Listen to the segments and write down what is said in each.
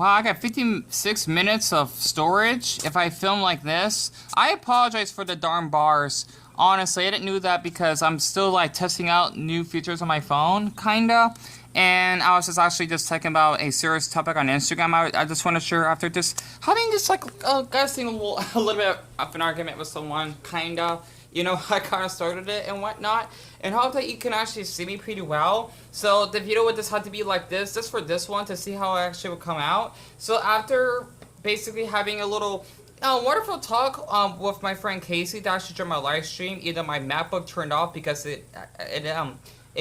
Wow, I got 56 minutes of storage if I film like this. I apologize for the darn bars. Honestly, I didn't know that because I'm still like testing out new features on my phone, kinda. And I was just actually just talking about a serious topic on Instagram. I just want to share after just having just like guessing a little bit of an argument with someone, kinda. You know, I kind of started it and whatnot, and hope that you can actually see me pretty well. So the video would just have to be like this, just for this one, to see how it actually would come out. So after basically having a little wonderful talk with my friend Casey that actually joined my live stream, either my MacBook turned off because it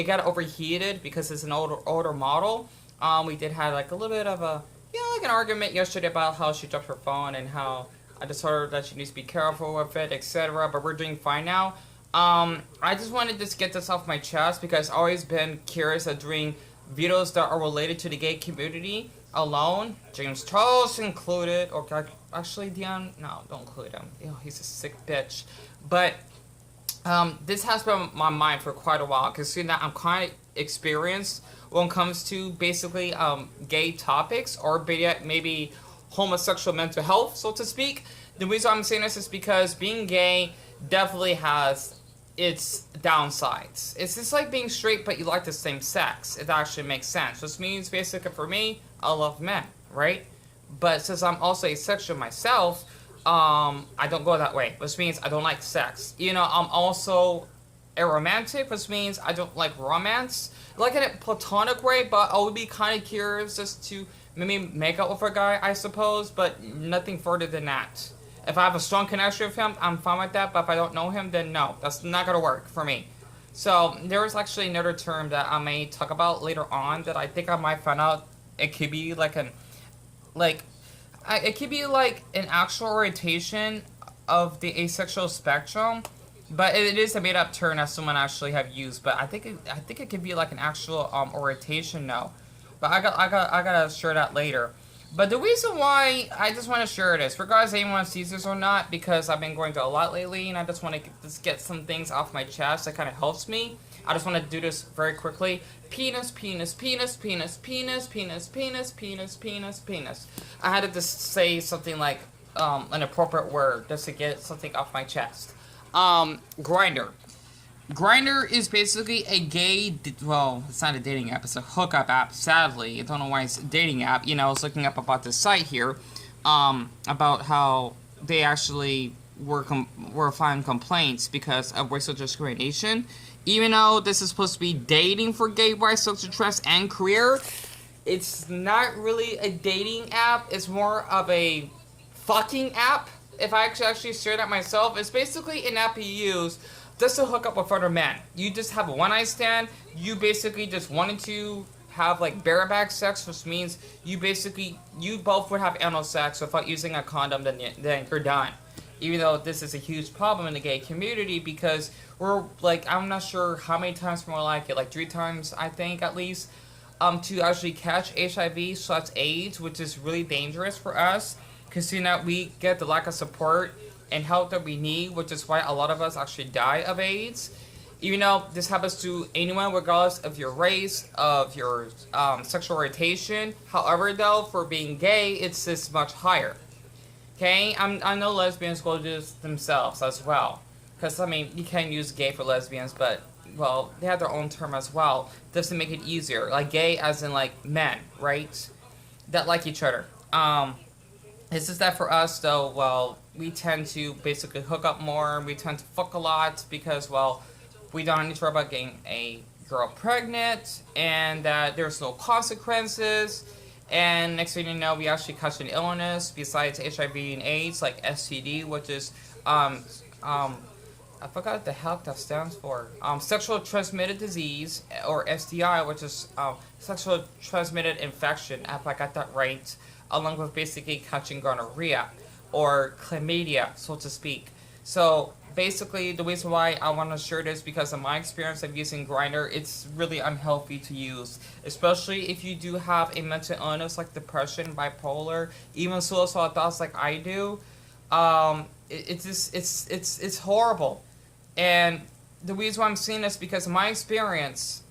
got overheated because it's an older model. We did have like a little bit of a like an argument yesterday about how she dropped her phone and how I just told her that she needs to be careful with it, etc. But we're doing fine now. I just wanted to get this off my chest because I've always been curious of doing videos that are related to the gay community alone. James Charles included, or actually Deon, no, don't include him. He's a sick bitch. But this has been on my mind for quite a while because seeing that I'm kind of experienced when it comes to basically gay topics or maybe homosexual mental health, so to speak. The reason I'm saying this is because being gay definitely has its downsides. It's just like being straight, but you like the same sex. It actually makes sense. Which means, basically, for me, I love men, right? But since I'm also asexual myself, I don't go that way, which means I don't like sex. You know, I'm also aromantic, which means I don't like romance. Like in a platonic way, but I would be kind of curious just to maybe make out with a guy, I suppose, but nothing further than that. If I have a strong connection with him, I'm fine with that, but if I don't know him, then no, that's not gonna work for me. So there is actually another term that I may talk about later on that I think I might find out. It could be like it could be like an actual orientation of the asexual spectrum, but it is a made-up term that someone actually have used. But I think it could be like an actual orientation now. But I gotta share that later. But the reason why I just want to share this, regardless if anyone sees this or not, because I've been going through a lot lately, and I just want to just get some things off my chest that kind of helps me. I just want to do this very quickly. Penis, penis, penis, penis, penis, penis, penis, penis, penis, penis. I had to just say something like an appropriate word just to get something off my chest. Grindr. Grindr is basically a gay, well, it's not a dating app, it's a hookup app, sadly. I don't know why it's a dating app. You know, I was looking up about this site here, about how they actually were filing complaints because of racial discrimination. Even though this is supposed to be dating for gay rights, social interest, and career, it's not really a dating app. It's more of a fucking app. If I actually share that myself, it's basically an app you use just to hook up with other men. You just have a one-night stand. You basically just wanted to have like bareback sex, which means you both would have anal sex without using a condom. Then you're done. Even though this is a huge problem in the gay community because we're like, I'm not sure how many times more like it, like 3 times I think at least, to actually catch HIV/AIDS, which is really dangerous for us, because you know we get the lack of support and help that we need, which is why a lot of us actually die of AIDS. Even though this happens to anyone regardless of your race, of your sexual orientation. However though, for being gay, it's just much higher. Okay, I know lesbians go do this themselves as well. Because, I mean, you can use gay for lesbians, but, well, they have their own term as well. Just to make it easier. Like, gay as in, like, men, right? That like each other. It's just that for us, though, well, we tend to basically hook up more. We tend to fuck a lot because, well, we don't need to worry about getting a girl pregnant. And there's no consequences. And next thing you know, we actually catch an illness besides HIV and AIDS, like STD, which is, I forgot what the heck that stands for. Sexual transmitted disease, or STI, which is sexual transmitted infection, if I got that right, along with basically catching gonorrhea, or chlamydia, so to speak. So, basically, the reason why I want to share this because of my experience of using Grindr, it's really unhealthy to use, especially if you do have a mental illness like depression, bipolar, even suicidal thoughts like I do. It's horrible, and the reason why I'm seeing this because of my experience.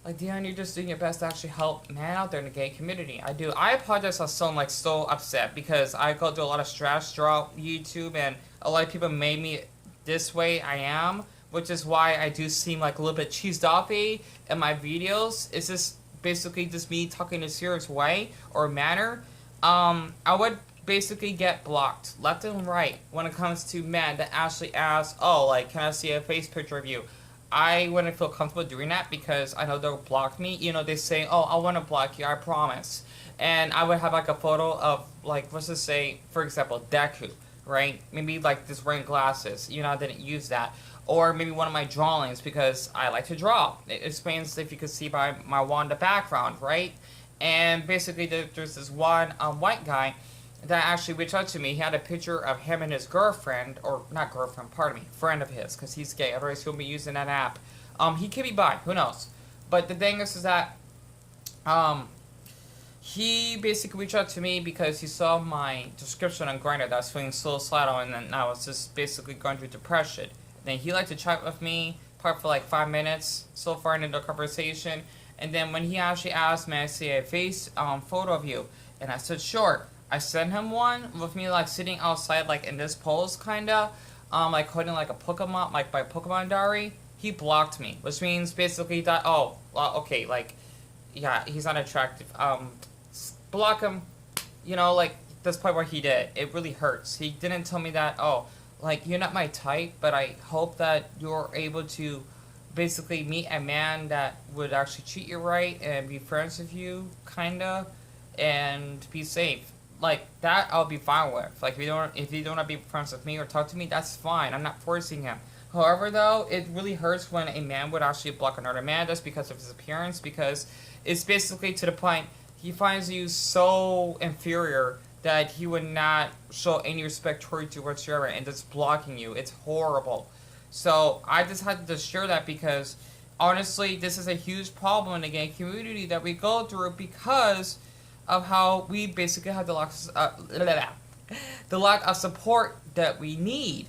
Like, Deon, you're just doing your best to actually help men out there in the gay community. I do. I apologize. I sound like so upset because I go through a lot of stress throughout YouTube, and a lot of people made me this way I am, which is why I do seem like a little bit cheesed offy in my videos. It's just basically just me talking in a serious way or manner. I would basically get blocked left and right when it comes to men that actually ask, oh, like, can I see a face picture of you? I wouldn't feel comfortable doing that because I know they'll block me. You know, they say, oh, I want to block you, I promise. And I would have like a photo of, like, let's just say, for example, Deku, right? Maybe like this wearing glasses. You know, I didn't use that. Or maybe one of my drawings because I like to draw. It explains, if you could see by my Wanda background, right? And basically there's this one white guy that actually reached out to me. He had a picture of him and his girlfriend, or not girlfriend, pardon me, friend of his, because he's gay. Otherwise, he'll be using that app. He could be bi, who knows? But the thing is that he basically reached out to me because he saw my description on Grindr that I was feeling suicidal, and then I was just basically going through depression. Then he liked to chat with me, probably for like 5 minutes, so far into the conversation. And then when he actually asked me, I see a face photo of you, and I said, sure. I sent him one with me like sitting outside like in this pose kinda, like holding like a Pokemon, like my Pokemon diary. He blocked me, which means basically that, oh, well, okay, like, yeah, he's not attractive. Block him, you know, like that's probably what he did. It really hurts. He didn't tell me that, oh, like, you're not my type, but I hope that you're able to basically meet a man that would actually treat you right and be friends with you, kinda, and be safe. Like, that I'll be fine with. Like, if you don't want to be friends with me or talk to me, that's fine. I'm not forcing him. However, though, it really hurts when a man would actually block another man just because of his appearance, because it's basically to the point he finds you so inferior that he would not show any respect towards you whatsoever and just blocking you. It's horrible. So I just had to share that because, honestly, this is a huge problem in the gay community that we go through because of how we basically have the lack of support that we need.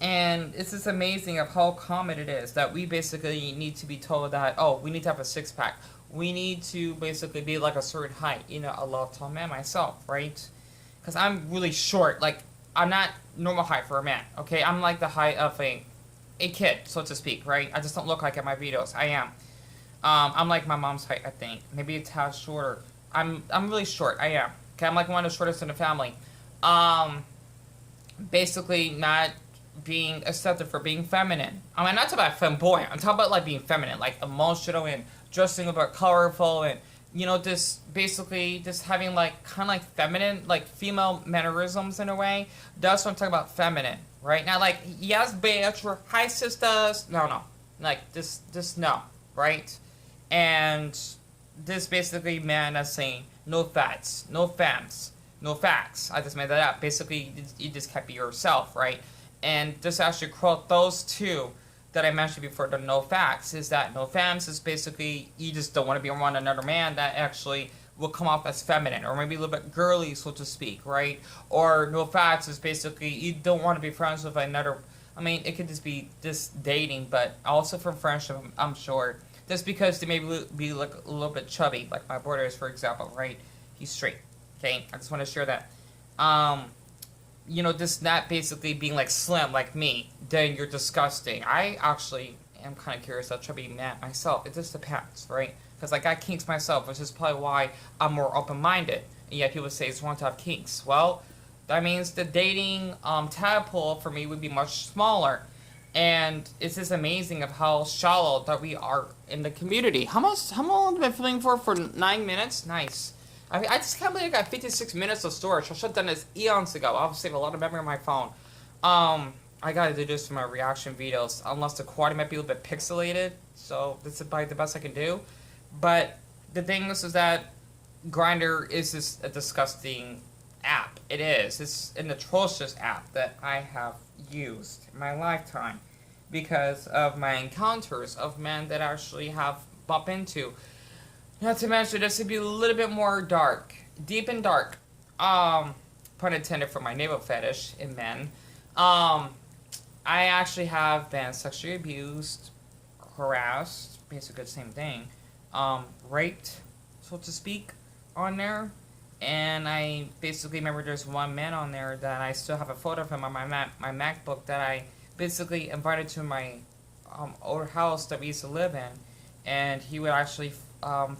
And it's just amazing of how common it is that we basically need to be told that, oh, we need to have a six-pack. We need to basically be like a certain height. You know, I love tall men myself, right? Because I'm really short. Like, I'm not normal height for a man, okay? I'm like the height of a kid, so to speak, right? I just don't look like it in my videos. I am. I'm like my mom's height, I think. Maybe a tad shorter. I'm really short. I am. Okay, I'm like one of the shortest in the family. Basically not being accepted for being feminine. I mean, not talking about flamboyant. I'm talking about like being feminine, like emotional and dressing a bit colorful and, you know, just basically just having like kind of like feminine, like female mannerisms in a way. That's what I'm talking about, feminine, right? Now, like, yes, bitch, or hi, sisters. No. Like, this no, right? And this basically man that's saying no fats, no femmes, no facts. I just made that up. Basically, you just can't be yourself, right? And just actually quote those two that I mentioned before, the no facts, is that no femmes is basically you just don't want to be around another man that actually will come off as feminine or maybe a little bit girly, so to speak, right? Or no facts is basically you don't want to be friends with another. I mean, it could just be just dating, but also from friendship, I'm sure. Just because they may be like a little bit chubby, like my brother is, for example, right? He's straight. Okay, I just want to share that. You know, just not basically being like slim like me, then you're disgusting. I actually am kind of curious about chubby man myself. It just depends, right? Because I got kinks myself, which is probably why I'm more open-minded. And yet people say it's wrong to have kinks. Well, that means the dating tadpole for me would be much smaller. And it's just amazing of how shallow that we are in the community. How long have I been filming for 9 minutes? Nice. I mean, I just can't believe I got 56 minutes of storage. I should have done this eons ago. I'll save a lot of memory on my phone. I gotta do this for my reaction videos, unless the quality might be a little bit pixelated. So this is probably the best I can do. But the thing is that Grindr is just a disgusting app. It is. It's an atrocious app that I have used in my lifetime because of my encounters of men that I actually have bumped into. Not to mention, this would be a little bit more dark. Deep and dark. Pun intended for my navel fetish in men. I actually have been sexually abused, harassed, basically the same thing, raped, so to speak, on there. And I basically remember there's one man on there that I still have a photo of him on my MacBook that I basically invited to my old house that we used to live in, and he would actually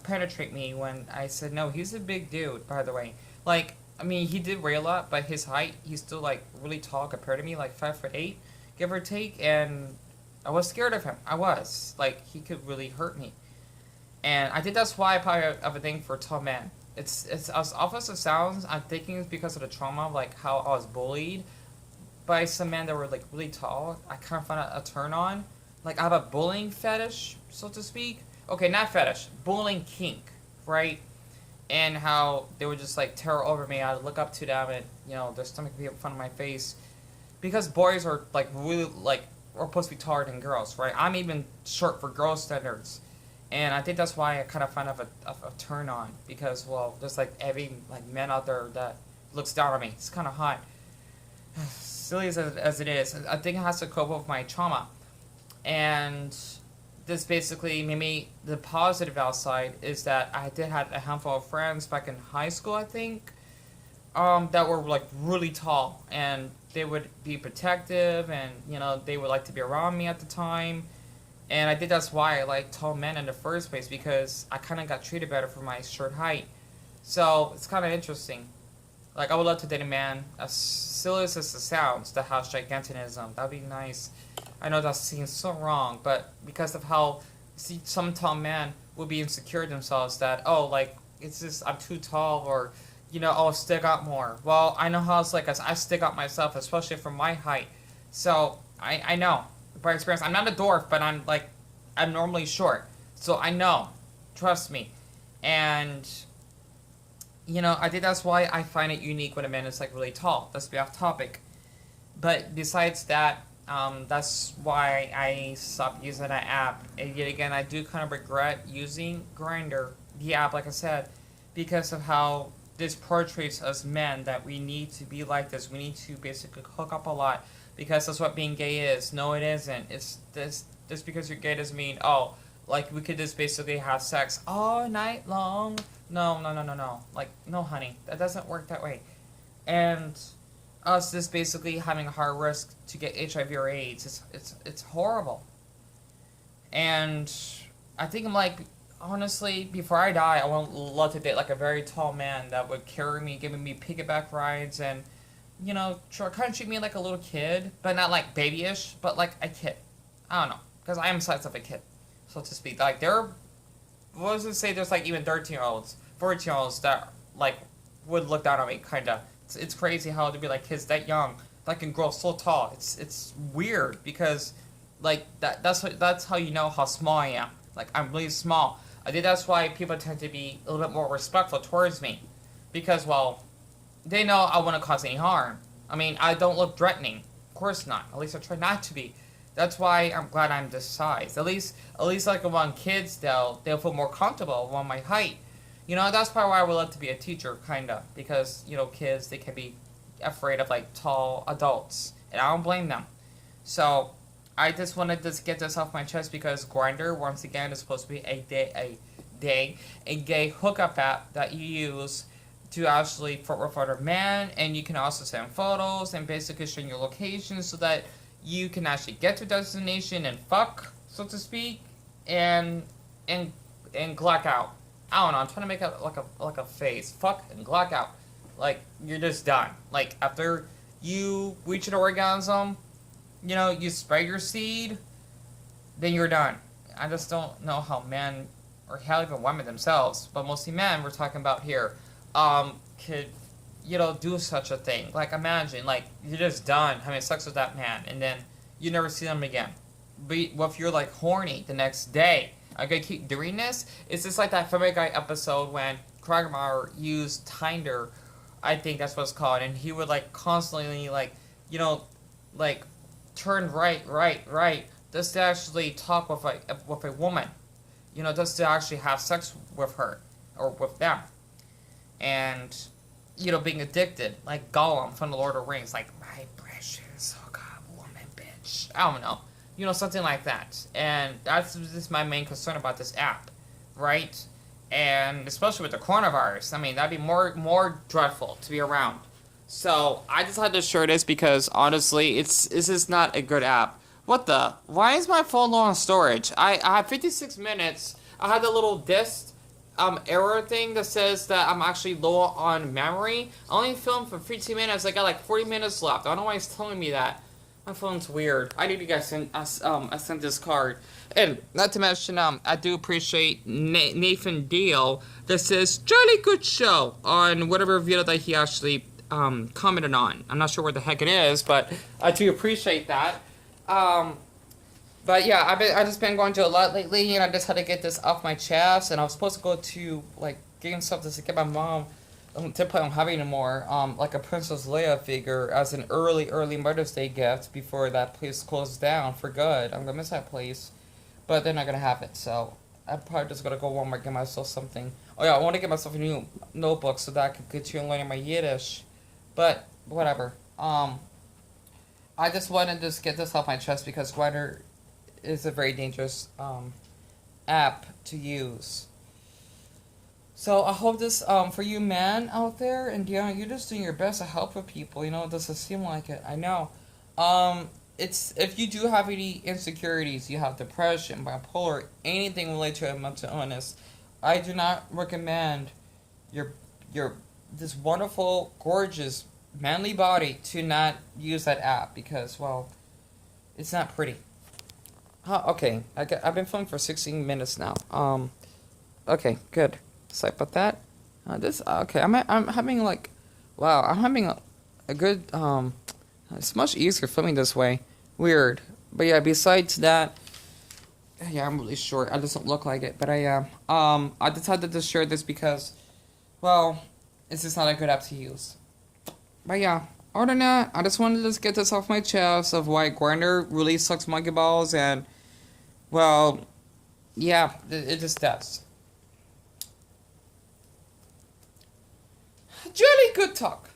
penetrate me when I said no. He's a big dude, by the way. Like, I mean, he did weigh a lot, but his height, he's still like really tall compared to me, like 5'8", give or take. And I was scared of him. I was like, he could really hurt me. And I think that's why I probably have a thing for tall men. It's as awful as it sounds. I'm thinking it's because of the trauma, of like how I was bullied by some men that were like really tall. I kind of found a turn on. Like, I have a bullying fetish, so to speak. Okay, not fetish, bullying kink, right? And how they would just like tower over me. I'd look up to them, and their stomach would be in front of my face, because boys are like really like are supposed to be taller than girls, right? I'm even short for girl standards. And I think that's why I kind of find a turn on, because, well, there's like every like man out there that looks down on me. It's kind of hot. Silly as it is, I think it has to cope with my trauma. And this basically made me, the positive outside is that I did have a handful of friends back in high school, I think, that were like really tall, and they would be protective, and they would like to be around me at the time. And I think that's why I like tall men in the first place, because I kind of got treated better for my short height. So it's kind of interesting. Like, I would love to date a man, as silly as it sounds, that has gigantism. That'd be nice. I know that seems so wrong, but because of how, see, some tall men will be insecure themselves that, oh, like, it's just, I'm too tall, or, I'll stick out more. Well, I know how it's like, as I stick out myself, especially from my height. So, I know. By experience, I'm not a dwarf, but I'm normally short, so I know, trust me. And I think that's why I find it unique when a man is like really tall. Let's be off topic, but besides that, that's why I stopped using that app. And yet again, I do kind of regret using Grindr, the app, like I said, because of how this portrays us men, that we need to be like this. We need to basically hook up a lot, because that's what being gay is. No, it isn't. It's this. Just because you're gay doesn't mean, oh, like, we could just basically have sex all night long. No, no, no, no, no. Like, no, honey, that doesn't work that way. And us just basically having a high risk to get HIV or AIDS. It's horrible. And I think I'm like, honestly, before I die, I would love to date like a very tall man that would carry me, giving me piggyback rides, and kind of treat me like a little kid, but not like babyish, but like a kid. I don't know, because I am the size of a kid, so to speak. Like, what does it say? There's like even 13-year-olds, 14-year-olds that like would look down on me, kind of. It's crazy how to be like kids that young that can grow so tall. It's weird, because like that's how you know how small I am. Like, I'm really small. I think that's why people tend to be a little bit more respectful towards me, because, well, they know I wouldn't cause any harm. I mean, I don't look threatening. Of course not. At least I try not to be. That's why I'm glad I'm this size. At least like among kids, they'll feel more comfortable around my height. That's probably why I would love to be a teacher, kinda, because kids, they can be afraid of like tall adults, and I don't blame them. So I just wanted to get this off my chest, because Grindr, once again, is supposed to be a gay hookup app that you use to actually flirt with other men, and you can also send photos and basically show your location so that you can actually get to a destination and fuck, so to speak, and glock out. I don't know, I'm trying to make it like a face. Fuck and glock out. Like, you're just done. Like, after you reach an orgasm, you spread your seed, then you're done. I just don't know how men, or hell, even women themselves, but mostly men we're talking about here, could, do such a thing. Like, imagine, like, you're just done having sex with that man, and then you never see them again. But what if you're, like, horny the next day? I'm gonna keep doing this? It's just like that Family Guy episode when Quagmire used Tinder, I think that's what it's called, and he would, like, constantly, like, like, turn right, just to actually talk with a woman. Just to actually have sex with her, or with them. And being addicted, like Gollum from the Lord of the Rings, like, my precious, oh god, woman, bitch. I don't know. Something like that. And that's just my main concern about this app. right? And especially with the coronavirus, I mean, that'd be more dreadful to be around. So I decided to share this because honestly, this is not a good app. What the? Why is my phone low on storage? I have 56 minutes. I had the little disk error thing that says that I'm actually low on memory. I only filmed for 15 minutes. I got like 40 minutes left. I don't know why it's telling me that. My phone's weird. I need to guys send I sent this card. And not to mention, I do appreciate Nathan Deal that says jolly good show on whatever video that he actually commented on. I'm not sure where the heck it is, but I do appreciate that. But yeah, I just been going to a lot lately, and I just had to get this off my chest. And I was supposed to go to like GameStop to get my mom to play on Heavy anymore, like a Princess Leia figure as an early Mother's Day gift before that place closes down for good. I'm gonna miss that place, but they're not gonna have it, so I'm probably just gonna go Walmart and get myself something. Oh yeah, I want to get myself a new notebook so that I can continue learning my Yiddish, but whatever. I just wanted to just get this off my chest because Grindr is a very dangerous app to use. So I hope this, for you men out there, and Deon, you're just doing your best to help with people, you know, it doesn't seem like it, I know. It's, if you do have any insecurities, you have depression, bipolar, anything related to a mental illness, I do not recommend your, this wonderful, gorgeous, manly body to not use that app, because, well, it's not pretty. Okay, I've been filming for 16 minutes now, okay, good. Sorry about that. Okay, I'm having like, wow, I'm having a good, it's much easier filming this way. Weird. But yeah, besides that, yeah, I'm really short. I just don't look like it, but I am. I decided to share this because, well, it's just not a good app to use. But yeah, other than that, I just wanted to just get this off my chest of why Grindr really sucks monkey balls, and, well, yeah, it just does. Jolly good talk.